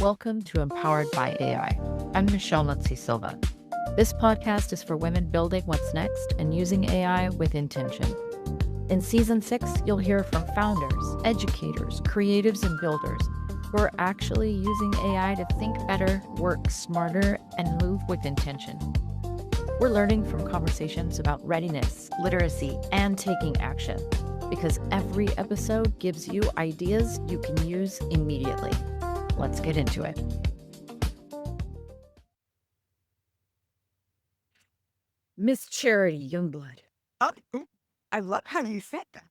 Welcome to Empowered by AI. I'm Michelle Nutzi Silva. This podcast is for women building what's next and using AI with intention. In Season 6, you'll hear from founders, educators, creatives, and builders who are actually using AI to think better, work smarter, and move with intention. We're learning from conversations about readiness, literacy, and taking action, because every episode gives you ideas you can use immediately. Let's get into it. Miss Charity Youngblood. Oh, I love how you said that.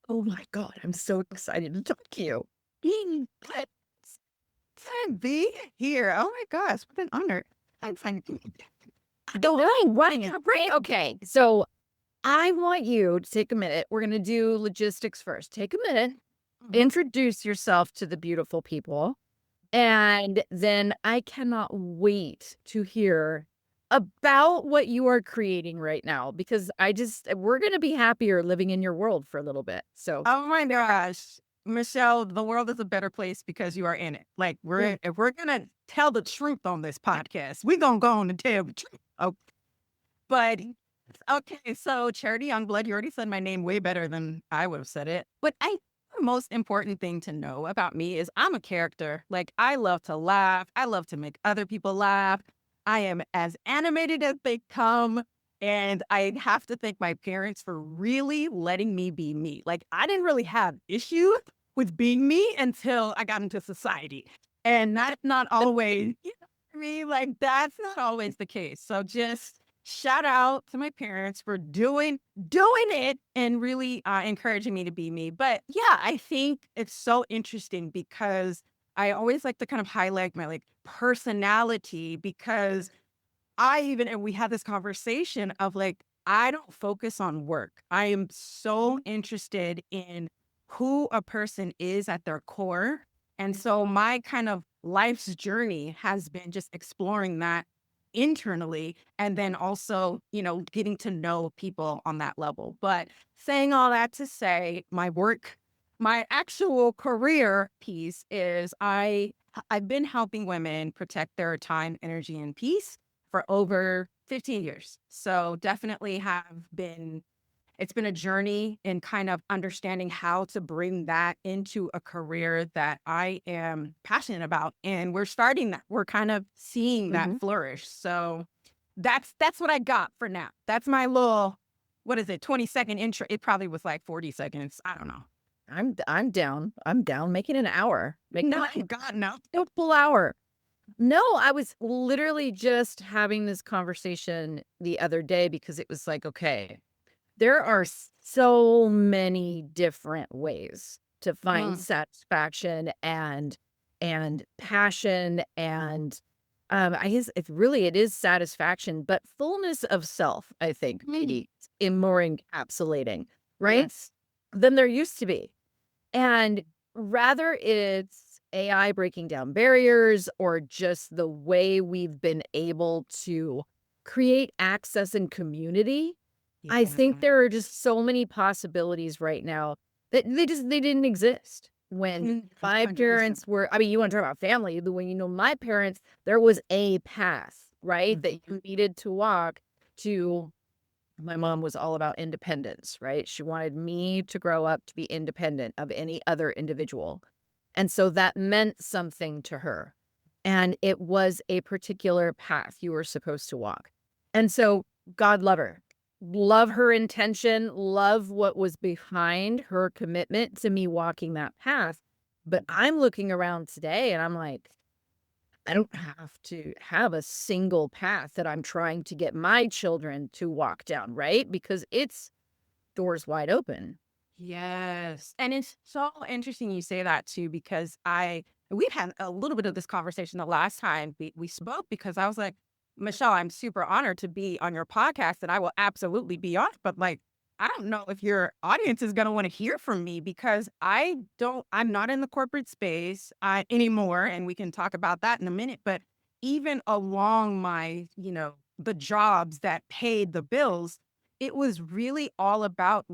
Oh my God, I'm so excited to talk to you. Glad to be here. Oh my gosh, what an honor. I'm fine. Okay, so I want you to take a minute. We're going to do logistics first. Take a minute, introduce yourself to the beautiful people, and then I cannot wait to hear about what you are creating right now, because we're going to be happier living in your world for a little bit. So, Oh my gosh, Michelle, the world is a better place because you are in it. Like if we're gonna tell the truth on this podcast, we're gonna go on and tell the truth. Oh, but okay, so Charity Youngblood, you already said my name way better than I would have said it. But the most important thing to know about me is I'm a character. Like, I love to laugh. I love to make other people laugh. I am as animated as they come. And I have to thank my parents for really letting me be me. Like, I didn't really have issues with being me until I got into society. And that's not always, you know what I mean? Like, that's not always the case. So just shout out to my parents for doing it and really encouraging me to be me. But yeah, I think it's so interesting because I always like to kind of highlight my personality, because and we had this conversation of I don't focus on work. I am so interested in who a person is at their core. And so my kind of life's journey has been just exploring that internally, and then also, getting to know people on that level. But saying all that to say, my actual career piece is I've been helping women protect their time, energy, and peace for over 15 years. So definitely it's been a journey in kind of understanding how to bring that into a career that I am passionate about. And we're starting that. We're kind of seeing that flourish. So that's what I got for now. That's my little, 20-second intro. It probably was like 40 seconds. I don't know. I'm down. I'm down. Make it an hour. No, God, no. A full hour. No, I was literally just having this conversation the other day because it was like, okay, there are so many different ways to find satisfaction and passion, and I guess it is satisfaction, but fullness of self, I think, maybe in more encapsulating, right? Yes. Than there used to be. And rather it's AI breaking down barriers or just the way we've been able to create access and community. I think there are just so many possibilities right now that they didn't exist when my 100%. parents were. I mean, you want to talk about family, when my parents, there was a path, right, that you needed to walk to. My mom was all about independence, right? She wanted me to grow up to be independent of any other individual. And so that meant something to her. And it was a particular path you were supposed to walk. And so God love her. Love her intention, love what was behind her commitment to me walking that path. But I'm looking around today and I'm like, I don't have to have a single path that I'm trying to get my children to walk down, right? Because it's doors wide open. Yes. And it's so interesting you say that too, because we've had a little bit of this conversation the last time we spoke, because I was like, Michelle, I'm super honored to be on your podcast and I will absolutely be on it. But I don't know if your audience is going to want to hear from me, because I'm not in the corporate space anymore. And we can talk about that in a minute. But even along my, the jobs that paid the bills, it was really all about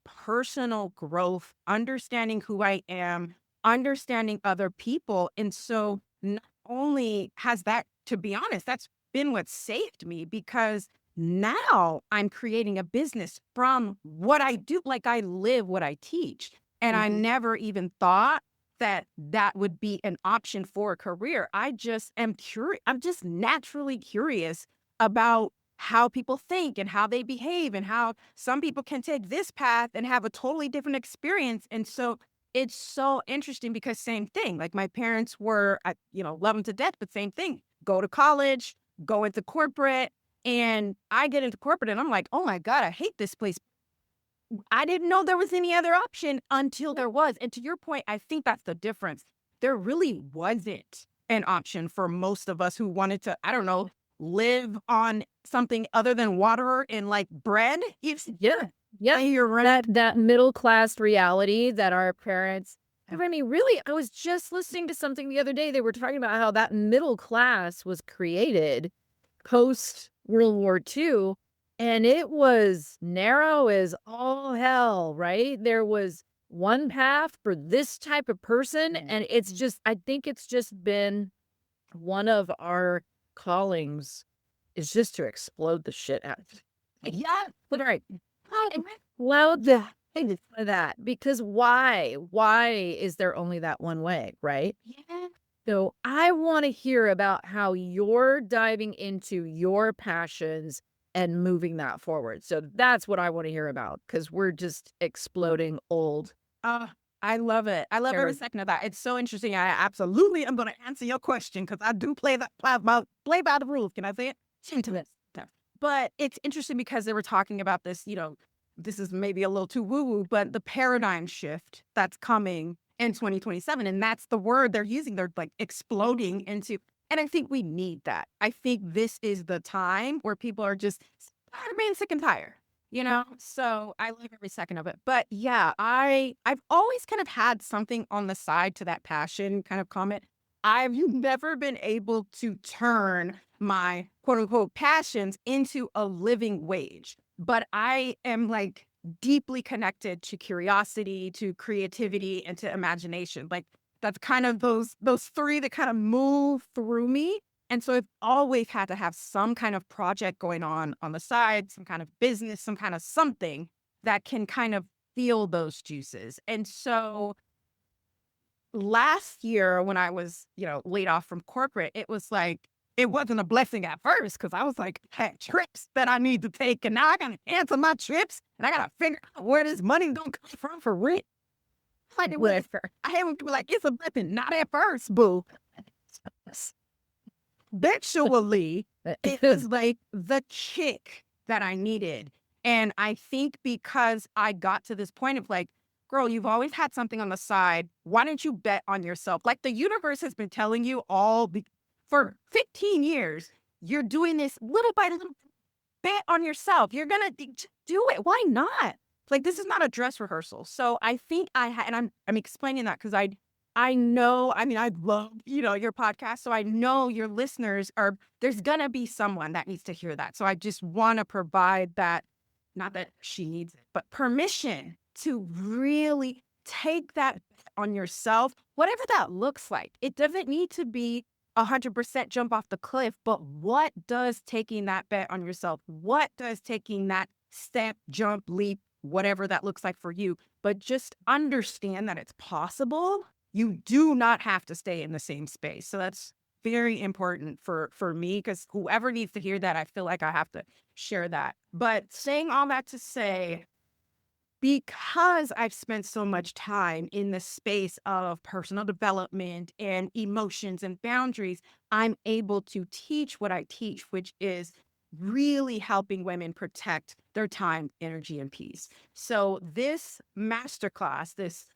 personal growth, understanding who I am, understanding other people. And so not only has that, to be honest, that's been what saved me, because now I'm creating a business from what I do. Like, I live what I teach. And I Mhm. never even thought that that would be an option for a career. I just am curious. I'm just naturally curious about how people think and how they behave, and how some people can take this path and have a totally different experience. And so it's so interesting, because same thing, like my parents were, I, love them to death, but same thing, go to college, go into corporate. And I get into corporate and I'm like, oh my God, I hate this place. I didn't know there was any other option until there was. And to your point, I think that's the difference. There really wasn't an option for most of us who wanted to, I don't know, live on something other than water and like bread. It's, Yeah. Yeah. you're right. That middle class reality that our parents I mean, really, I was just listening to something the other day. They were talking about how that middle class was created post World War II, and it was narrow as all hell, right? There was one path for this type of person, and it's just I think it's just been one of our callings is just to explode the shit out of it. Yeah, but right. Well, the that because why? Why is there only that one way, right? Yeah. So I want to hear about how you're diving into your passions and moving that forward. So that's what I want to hear about because we're just exploding old. Uh, I love it. I love every Terror. second of that. It's so interesting. I absolutely am going to answer your question, because I do play by the rules. Can I say it? Gentleness. But it's interesting because they were talking about this, this is maybe a little too woo-woo, but the paradigm shift that's coming in 2027. And that's the word they're using. They're like exploding into, and I think we need that. I think this is the time where people are just tired of being sick and tired. So I love every second of it. But yeah, I've always kind of had something on the side to that passion kind of comment. I've never been able to turn my quote unquote passions into a living wage, but I am like deeply connected to curiosity, to creativity, and to imagination. Like, that's kind of those three that kind of move through me. And so I've always had to have some kind of project going on the side, some kind of business, some kind of something that can kind of feel those juices. And so last year when I was, laid off from corporate, it was like, it wasn't a blessing at first, because I was like, I had trips that I need to take, and now I got to cancel my trips, and I got to figure out where this money gonna come from for rent. Like, it was, I had to be like, it's a blessing, not at first, boo. Eventually, it was like the kick that I needed. And I think because I got to this point of like, girl, you've always had something on the side. Why don't you bet on yourself? Like, the universe has been telling you for 15 years, you're doing this little by little. Bet on yourself. You're going to do it. Why not? Like, this is not a dress rehearsal. So I think and I'm explaining that because I know, I mean, I love, your podcast. So I know your listeners there's going to be someone that needs to hear that. So I just want to provide that, not that she needs it, but permission to really take that on yourself, whatever that looks like. It doesn't need to be 100% jump off the cliff, but what does taking that bet on yourself, what does taking that step, jump, leap, whatever that looks like for you, but just understand that it's possible. You do not have to stay in the same space. So that's very important for me, because whoever needs to hear that, I feel like I have to share that. But saying all that to say, because I've spent so much time in the space of personal development and emotions and boundaries, I'm able to teach what I teach, which is really helping women protect their time, energy, and peace. So this masterclass, this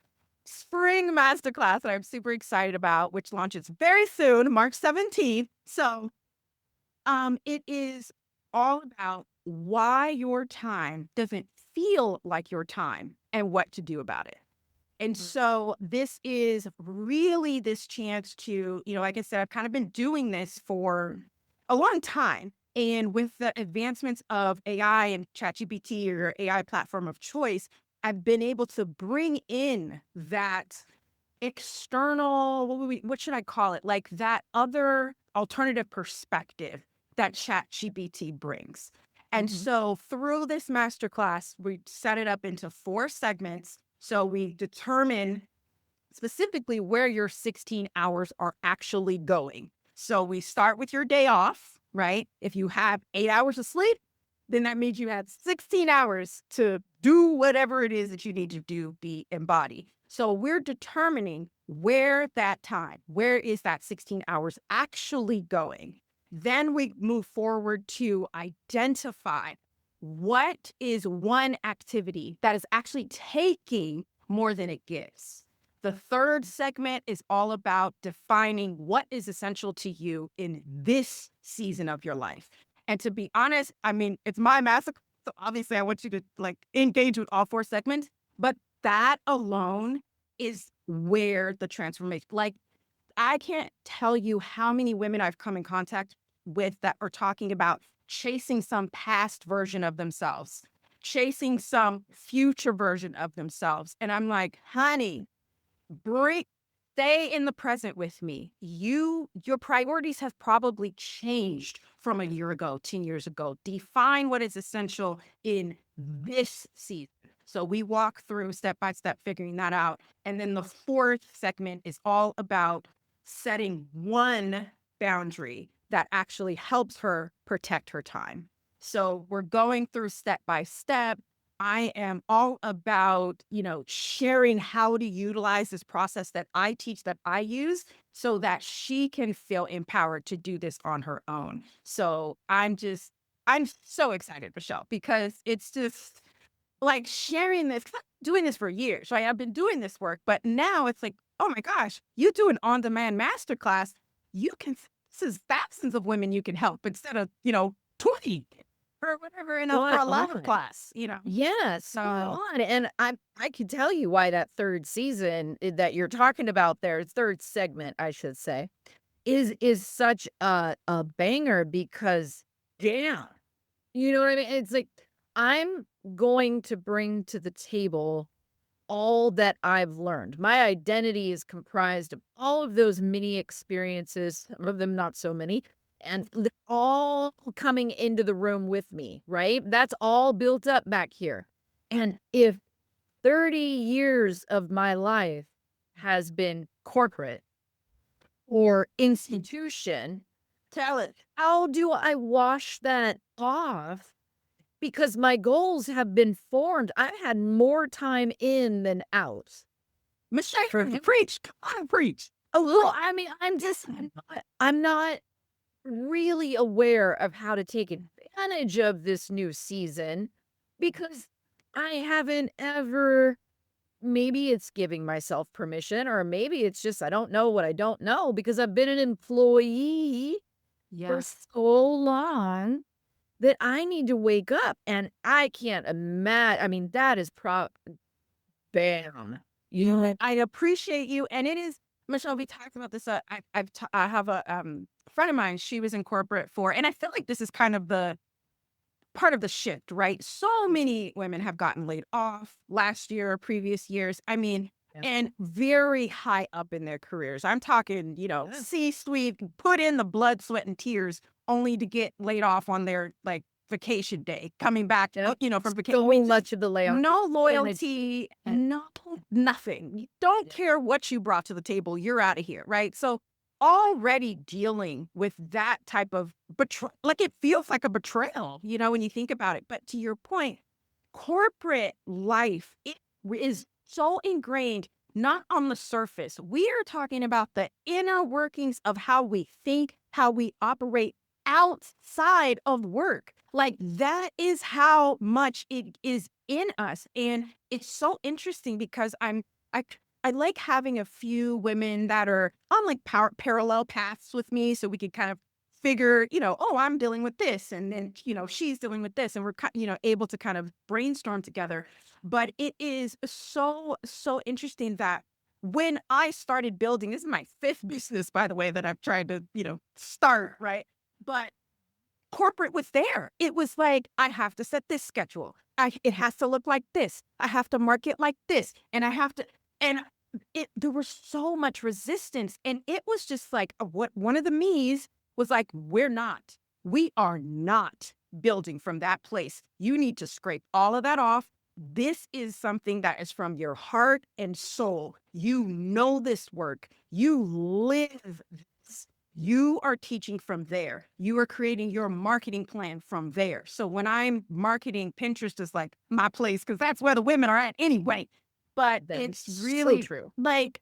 spring masterclass that I'm super excited about, which launches very soon, March 17th. So it is all about why your time doesn't feel like your time and what to do about it. And so this is really this chance to, like I said, I've kind of been doing this for a long time. And with the advancements of AI and ChatGPT, or your AI platform of choice, I've been able to bring in that external, what should I call it? Like that other alternative perspective that ChatGPT brings. And Mhm. so through this masterclass, we set it up into 4 segments. So we determine specifically where your 16 hours are actually going. So we start with your day off, right? If you have 8 hours of sleep, then that means you had 16 hours to do whatever it is that you need to do, be embodied. So we're determining where is that 16 hours actually going? Then we move forward to identify what is one activity that is actually taking more than it gives. The third segment is all about defining what is essential to you in this season of your life. And to be honest, I mean, it's my master. So obviously I want you to like engage with all 4 segments, but that alone is where the transformation, like I can't tell you how many women I've come in contact with that are talking about chasing some past version of themselves, chasing some future version of themselves. And I'm like, honey, Bring stay in the present with me. Your priorities have probably changed from a year ago, 10 years ago. Define what is essential in this season. So we walk through step by step figuring that out. And then the fourth segment is all about setting one boundary that actually helps her protect her time. So we're going through step by step. I am all about, sharing how to utilize this process that I teach, that I use, so that she can feel empowered to do this on her own. So I'm so excited, Michelle, because it's just like sharing this, doing this for years, right? I've been doing this work, but now it's like, oh my gosh, you do an on-demand masterclass. You can, this is thousands of women you can help instead of, 20 or whatever for Spot a live on. class. Yeah, spot So on. And I could tell you why that third season that you're talking about there, third segment, I should say, is such a banger because yeah. You know what I mean? It's like I'm going to bring to the table all that I've learned. My identity is comprised of all of those mini experiences, some of them not so many, and they're all coming into the room with me, right? That's all built up back here. And if 30 years of my life has been corporate or institution, tell it. how do I wash that off? Because my goals have been formed. I've had more time in than out. Michelle, For preach. Come on, preach. a little, I mean, I'm not really aware of how to take advantage of this new season because I haven't ever, maybe it's giving myself permission, or maybe it's just I don't know what I don't know because I've been an employee for Yes. so long that I need to wake up, and I can't imagine. I mean, that is bam. You know what? I appreciate you. And it is, Michelle, we talked about this. I have a friend of mine. She was in corporate and I feel like this is kind of the part of the shift, right? So many women have gotten laid off last year, previous years. I mean, Yeah. and very high up in their careers. I'm talking, Yeah. C-suite, put in the blood, sweat, and tears only to get laid off on their like vacation day, coming back, Yep. from vacation. So much of the layoff. No And it's loyalty, and no nothing. You don't yeah. care what you brought to the table. You're out of here, right? So already dealing with that type of betrayal, like it feels like a betrayal, when you think about it. But to your point, corporate life, it is so ingrained, not on the surface. We are talking about the inner workings of how we think, how we operate outside of work. Like that is how much it is in us. And it's so interesting because I I like having a few women that are on like parallel paths with me so we can kind of figure, oh, I'm dealing with this and then, she's dealing with this and we're able to kind of brainstorm together. But it is so interesting that when I started building, this is my 5th business, by the way, that I've tried to, start, right? But corporate was there. It was like, I have to set this schedule. It has to look like this. I have to market like this. And I have to, and there was so much resistance. And it was just like what one of the me's was like, we are not building from that place. You need to scrape all of that off. This is something that is from your heart and soul. You know this work. You live this. You are teaching from there. You are creating your marketing plan from there. So when I'm marketing, Pinterest is like my place because that's where the women are at anyway. But That's it's so really true. like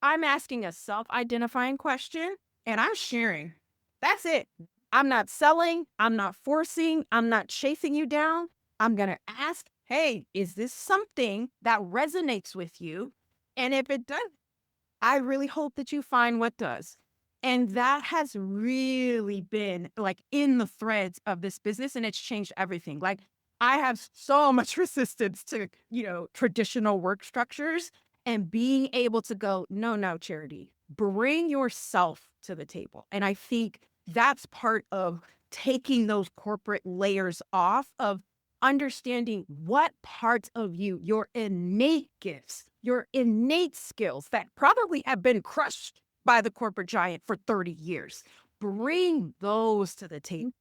I'm asking a self-identifying question and I'm sharing. That's it. I'm not selling. I'm not forcing. I'm not chasing you down. I'm going to ask, hey, is this something that resonates with you? And if it does, I really hope that you find what does. And that has really been like in the threads of this business and it's changed everything. Like I have so much resistance to, traditional work structures and being able to go, no, no, Charity, bring yourself to the table. And I think that's part of taking those corporate layers off of understanding what parts of you, your innate gifts, your innate skills that probably have been crushed by the corporate giant for 30 years. Bring those to the table.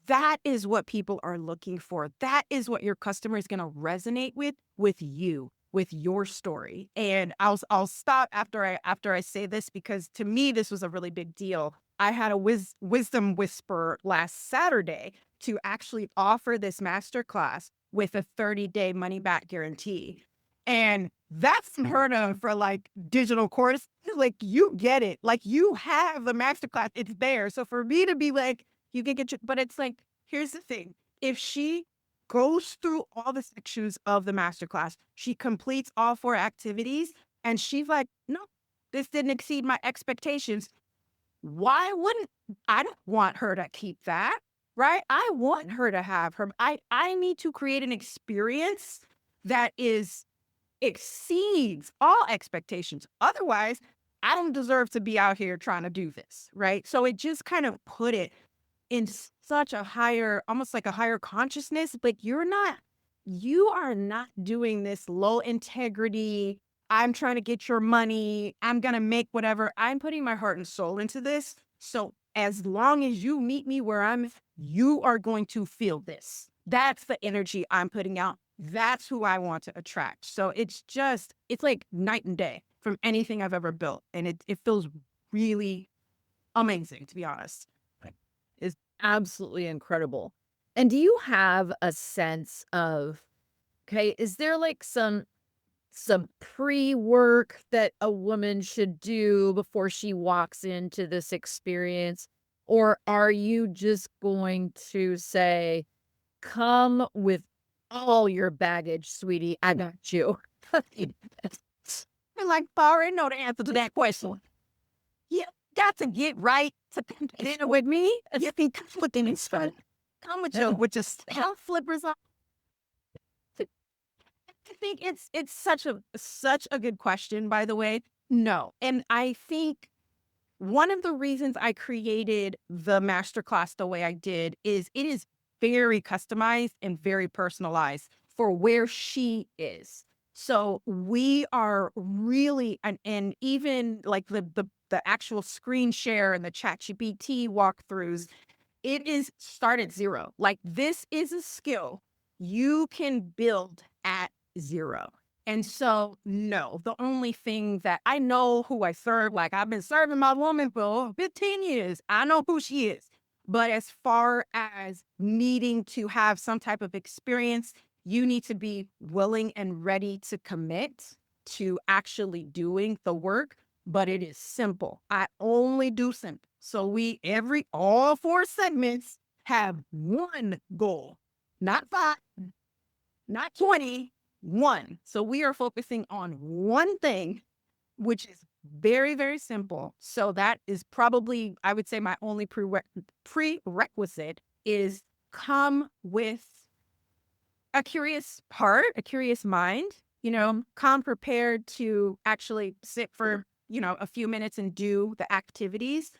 That is what people are looking for. That is what your customer is going to resonate with you, with your story. And I'll stop after I say this because to me this was a really big deal. I had a wisdom whisper last Saturday to actually offer this masterclass with a 30-day money back guarantee. And that's unheard of for like digital course. Like you get it. Like you have the masterclass. It's there. So for me to be like, you can get your, but it's like, here's the thing. If she goes through all the sections of the masterclass, she completes all 4 activities, and she's like, no, this didn't exceed my expectations. Why wouldn't I don't want her to keep that, right? I want her to have her. I need to create an experience that exceeds all expectations. Otherwise, I don't deserve to be out here trying to do this, right? So it just kind of put it in such a higher, almost like a higher consciousness, but you are not doing this low integrity. I'm trying to get your money. I'm going to make whatever. I'm putting my heart and soul into this. So as long as you meet me where you are going to feel this. That's the energy I'm putting out. That's who I want to attract. So it's like night and day from anything I've ever built. And it feels really amazing, to be honest. Is absolutely incredible. And do you have a sense of, okay, is there like some pre-work that a woman should do before she walks into this experience? Or are you just going to say, come with all your baggage, sweetie, I got you? And like, I already know the answer to that question. You got to get right to come to dinner with me. You can come with them. It's fun. Come with your stamp flippers on. I think it's such a good question, by the way. No. And I think one of the reasons I created the masterclass the way I did is it is very customized and very personalized for where she is. So we are really, and even like the actual screen share and the chat GPT walkthroughs, it is start at 0. Like this is a skill you can build at 0. And so, no, the only thing that I know who I serve, like I've been serving my woman for 15 years. I know who she is. But as far as needing to have some type of experience, you need to be willing and ready to commit to actually doing the work. But it is simple. I only do simple. So all 4 segments have one goal, not 5, not 20, 1. So we are focusing on one thing, which is very, very simple. So that is probably, I would say, my only prerequisite is come with a curious heart, a curious mind, come prepared to actually sit for, a few minutes and do the activities.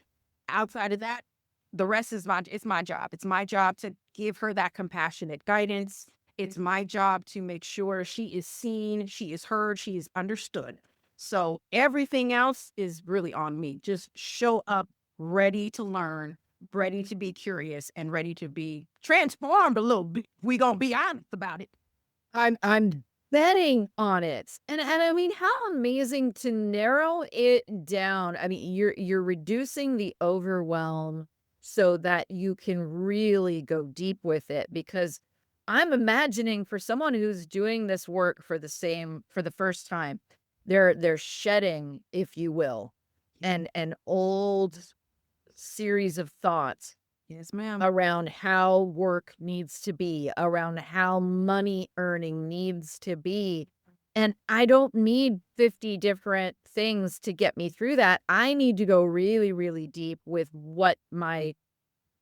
Outside of that, the rest is it's my job. It's my job to give her that compassionate guidance. It's my job to make sure she is seen, she is heard, she is understood. So everything else is really on me. Just show up ready to learn, ready to be curious, and ready to be transformed a little bit. We gonna be honest about it. I'm betting on it. And I mean, how amazing to narrow it down. I mean, you're reducing the overwhelm so that you can really go deep with it, because I'm imagining for someone who's doing this work for the first time, they're shedding, if you will, an old series of thoughts Yes, ma'am. around how work needs to be, around how money earning needs to be. And I don't need 50 different things to get me through that. I need to go really, really deep with what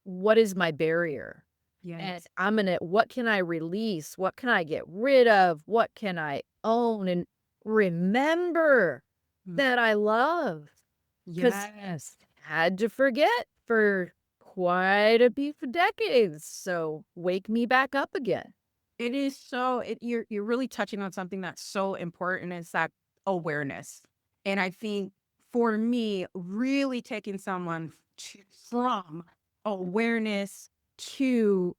is my barrier? And Yes. what can I release? What can I get rid of? What can I own and remember Mm. that I love? 'Cause Yes. had to forget for quite a few decades, so wake me back up again. It is so you're really touching on something that's so important. It's that awareness. And I think for me, really taking someone from awareness to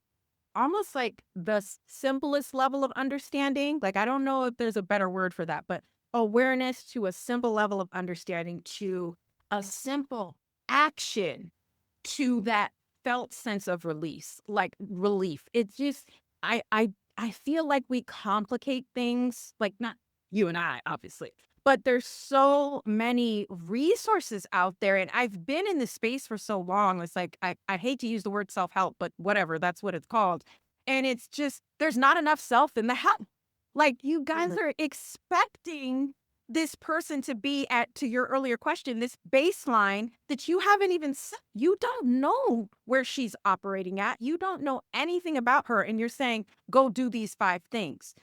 almost like the simplest level of understanding. Like, I don't know if there's a better word for that, but awareness to a simple level of understanding to a simple action to that felt sense of release, like relief. It's just, I feel like we complicate things, like not you and I, obviously, but there's so many resources out there. And I've been in this space for so long. It's like, I hate to use the word self help, but whatever, that's what it's called. And it's just, there's not enough self in the help. Like, you guys are expecting this person to be at, to your earlier question, this baseline that you haven't even set. You don't know where she's operating at. You don't know anything about her. And you're saying, go do these 5 things.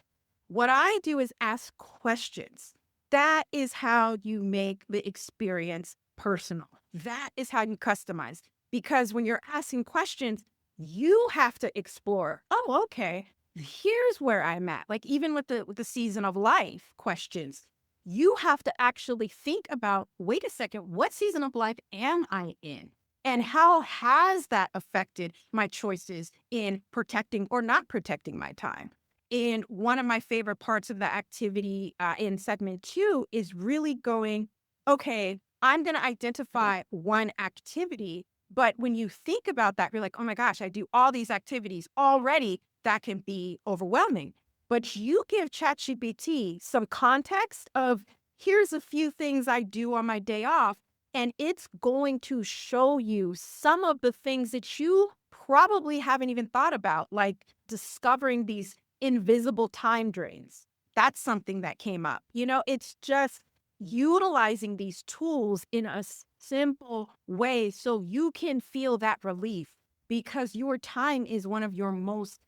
What I do is ask questions. That is how you make the experience personal. That is how you customize. Because when you're asking questions, you have to explore. Oh, okay. Here's where I'm at. Like, even with the season of life questions, you have to actually think about, wait a second, what season of life am I in? And how has that affected my choices in protecting or not protecting my time? And one of my favorite parts of the activity in segment 2 is really going, okay, I'm going to identify one activity. But when you think about that, you're like, oh my gosh, I do all these activities already. That can be overwhelming. But you give ChatGPT some context of, here's a few things I do on my day off. And it's going to show you some of the things that you probably haven't even thought about, like discovering these invisible time drains. That's something that came up. It's just utilizing these tools in a simple way so you can feel that relief, because your time is one of your most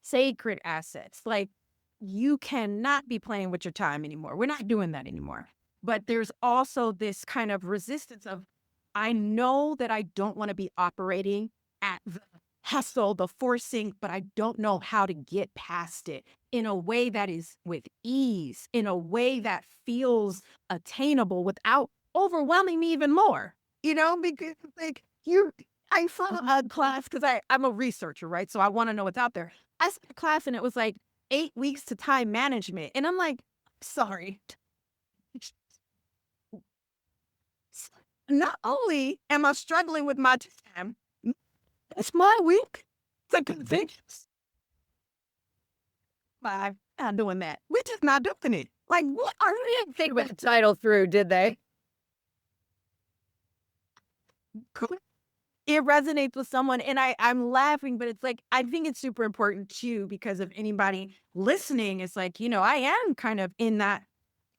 sacred assets. Like, you cannot be playing with your time anymore. We're not doing that anymore. But there's also this kind of resistance of, I know that I don't want to be operating at the hustle, the forcing, but I don't know how to get past it in a way that is with ease, in a way that feels attainable without overwhelming me even more. Because like I saw a class because I'm a researcher, right? So I want to know what's out there. I saw a class and it was like 8 weeks to time management. And I'm like, sorry. Not only am I struggling with my time, it's my week. It's a convenience. I'm not doing that. We're just not doing it. Like, what are you Think about the title through, did they? thinking? It resonates with someone, and I'm laughing, but it's like, I think it's super important too, because if anybody listening is like, I am kind of in that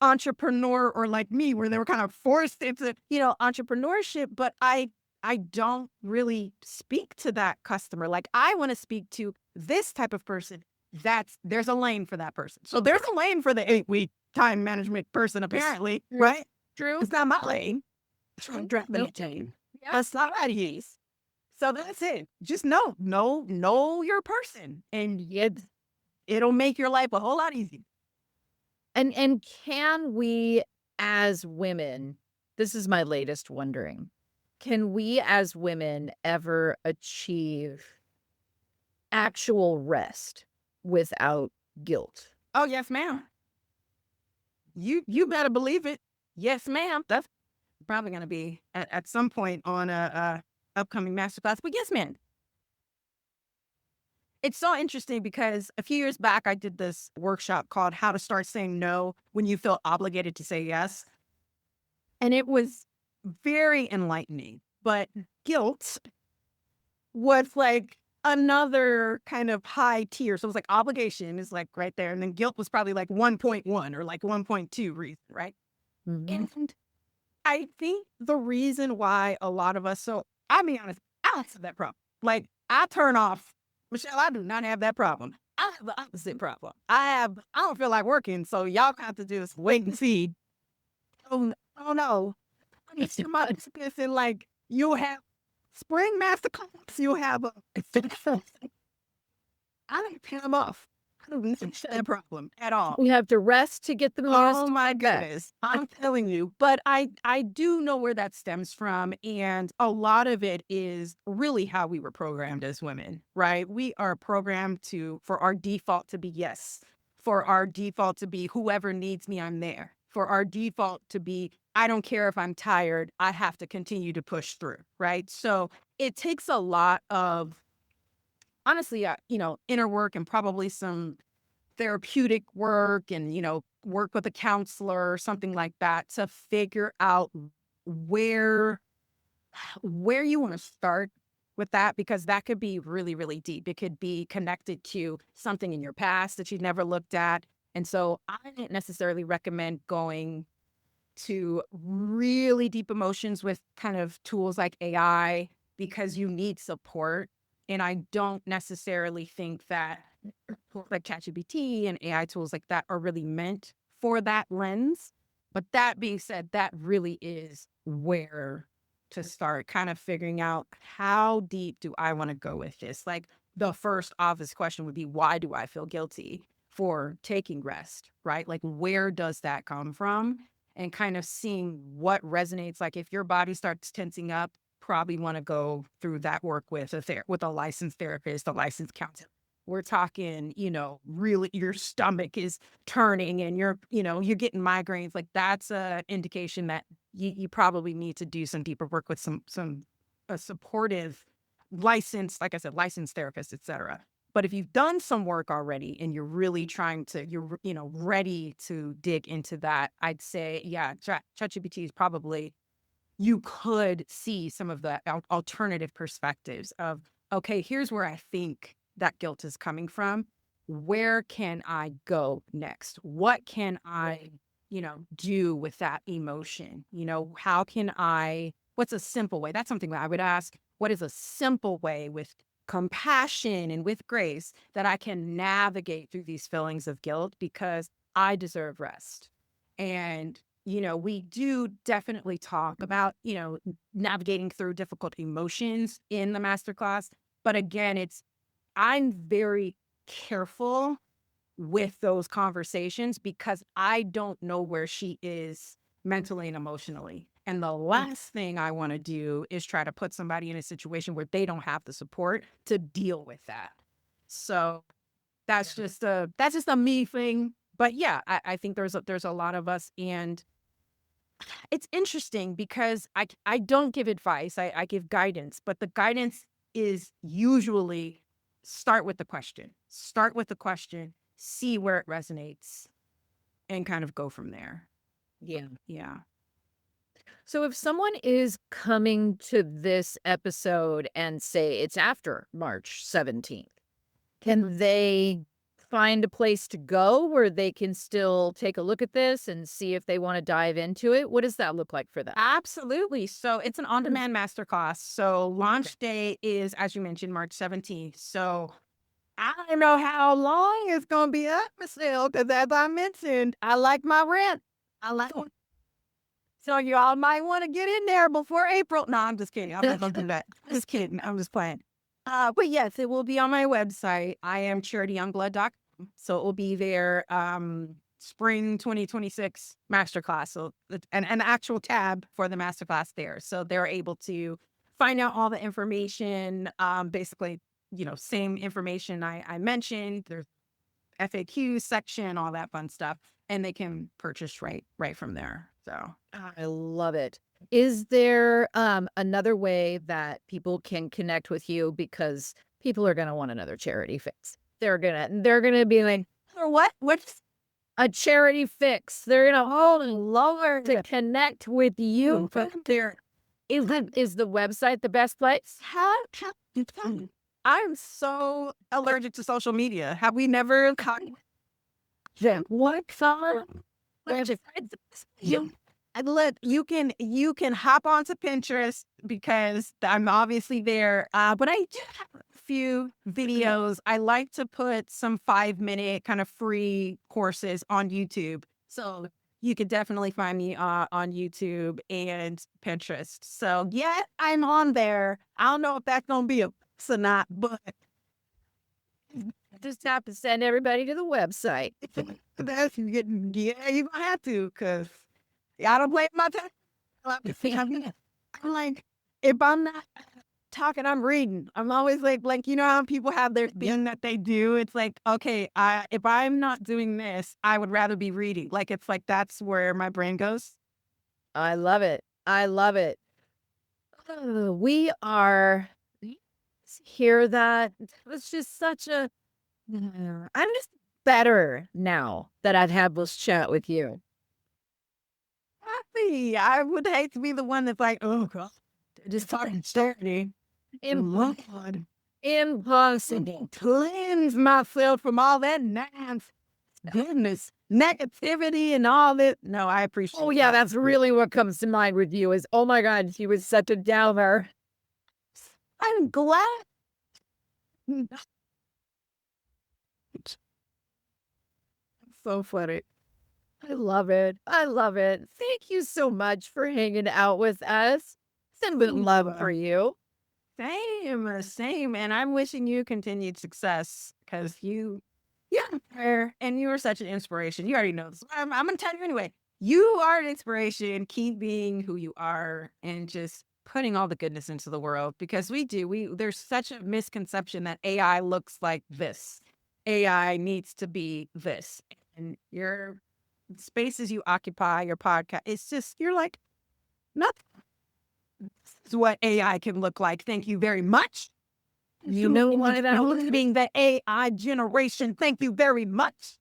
entrepreneur, or like me, where they were kind of forced into, entrepreneurship, but I don't really speak to that customer. Like, I want to speak to this type of person. There's a lane for that person. So there's a lane for the 8-week time management person, apparently, right? True. It's not my lane. It's from dropping it lane. Yeah. That's not how it is. So that's it. Just know your person, and it'll make your life a whole lot easier. And can we as women, this is my latest wondering. Can we as women ever achieve actual rest without guilt? Oh, yes, ma'am. You better believe it. Yes, ma'am. That's probably going to be at some point on a upcoming masterclass. But yes, ma'am. It's so interesting because a few years back, I did this workshop called How to Start Saying No When You Feel Obligated to Say Yes. And it was very enlightening. But guilt was like another kind of high tier. So it was like obligation is like right there. And then guilt was probably like 1.1 or like 1.2 reason, right? Mhm. And I think the reason why a lot of us, so I'll be honest, I don't have that problem. Like I turn off, Michelle, I do not have that problem. I have the opposite problem. I don't feel like working. So y'all have to just wait and see. Oh no. I need to my and like you'll have spring master class, you'll have a I don't pay them off. I don't have that problem at all. We have to rest to get the Oh most my back. goodness. I'm telling you, but I do know where that stems from. And a lot of it is really how we were programmed as women, right? We are programmed for our default to be yes, for our default to be whoever needs me, I'm there, for our default to be, I don't care if I'm tired, I have to continue to push through, right? So it takes a lot of, honestly, inner work and probably some therapeutic work and, work with a counselor or something like that to figure out where where you want to start with that, because that could be really, really deep. It could be connected to something in your past that you've never looked at. And so I didn't necessarily recommend going to really deep emotions with kind of tools like AI because you need support. And I don't necessarily think that tools like ChatGPT and AI tools like that are really meant for that lens. But that being said, that really is where to start kind of figuring out how deep do I want to go with this? Like the first obvious question would be, why do I feel guilty for taking rest, right? Like, where does that come from? And kind of seeing what resonates. Like if your body starts tensing up, probably want to go through that work with with a licensed therapist, a licensed counselor. We're talking, really your stomach is turning and you're getting migraines. Like that's a indication that you probably need to do some deeper work with some a supportive licensed, like I said, licensed therapist, etc. But if you've done some work already and you're really you're ready to dig into that, I'd say, yeah, ChatGPT is probably, you could see some of the alternative perspectives of, okay, here's where I think that guilt is coming from. Where can I go next? What can I, do with that emotion? How can what's a simple way? That's something that I would ask. What is a simple way with compassion and with grace that I can navigate through these feelings of guilt because I deserve rest? And we do definitely talk about, navigating through difficult emotions in the masterclass. But again, I'm very careful with those conversations because I don't know where she is mentally and emotionally. And the last thing I want to do is try to put somebody in a situation where they don't have the support to deal with that. So that's just a me thing. But yeah, I think there's a lot of us, and it's interesting because I don't give advice. I give guidance, but the guidance is usually start with the question. Start with the question, see where it resonates, and kind of go from there. Yeah. Yeah. So if someone is coming to this episode and say it's after March 17th, can they find a place to go where they can still take a look at this and see if they want to dive into it? What does that look like for them? Absolutely. So it's an on-demand masterclass. So launch day is, as you mentioned, March 17th. So I don't know how long it's going to be up, Michelle, because as I mentioned, I like my rent. I like So you all might want to get in there before April. No, I'm just kidding. I'm not going to do that. Just kidding. I'm just playing. But yes, it will be on my website. I am charityyoungblood.com. So it will be there. spring 2026 masterclass. So an actual tab for the masterclass there. So they're able to find out all the information, basically, same information I mentioned. There's FAQ section, all that fun stuff, and they can purchase right from there. So I love it. Is there another way that people can connect with you? Because people are going to want another charity fix. They're gonna be like, or what? What's a charity fix. They're gonna Lord to connect with you. there? Is the website the best place? I'm so allergic to social media. Have we never caught What song? you? And look, you can hop onto Pinterest because I'm obviously there. But I do have a few videos. I like to put some 5-minute kind of free courses on YouTube. So you could definitely find me on YouTube and Pinterest. So yeah, I'm on there. I don't know if that's gonna be a fix or not, but Just have to send everybody to the website. that's you're gonna have to, because I don't blame my time. I'm like, if I'm not talking, I'm reading. I'm always like, how people have their thing that they do. It's like, okay, if I'm not doing this, I would rather be reading. Like, it's like, that's where my brain goes. I love it. I love it. We are hear that. It's just such a I'm just better now that I've had this chat with you. Happy. I would hate to be the one that's like, oh God, just talking charity. Impossible. Impossible. Cleanse myself from all that goodness, negativity, and all that. No, I appreciate. Oh yeah, that's really what comes to mind with you is, oh my God, she was such a downer. I'm glad. So funny. I love it. I love it. Thank you so much for hanging out with us. Send with love for you. Same. And I'm wishing you continued success because and you are such an inspiration. You already know this. I'm going to tell you anyway. You are an inspiration. Keep being who you are and just putting all the goodness into the world, because there's such a misconception that AI looks like this. AI needs to be this. And your spaces you occupy, your podcast, it's just, you're like, nothing. This is what AI can look like. Thank you very much. You know what? I'm being the AI generation. Thank you very much.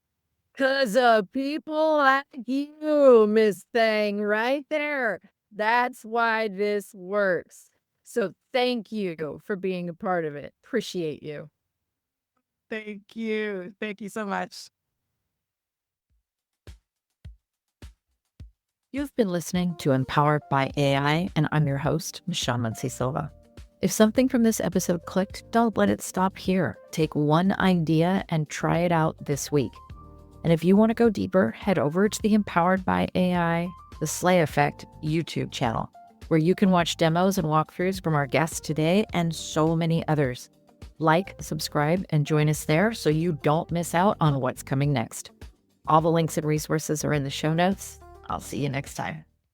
Because of people like you, Miss Thing, right there. That's why this works. So thank you for being a part of it. Appreciate you. Thank you. Thank you so much. You've been listening to Empowered by AI, and I'm your host, Michelle Muncy Silva. If something from this episode clicked, don't let it stop here. Take one idea and try it out this week. And if you want to go deeper, head over to the Empowered by AI, the Slay Effect YouTube channel, where you can watch demos and walkthroughs from our guests today and so many others. Like, subscribe, and join us there so you don't miss out on what's coming next. All the links and resources are in the show notes. I'll see you next time.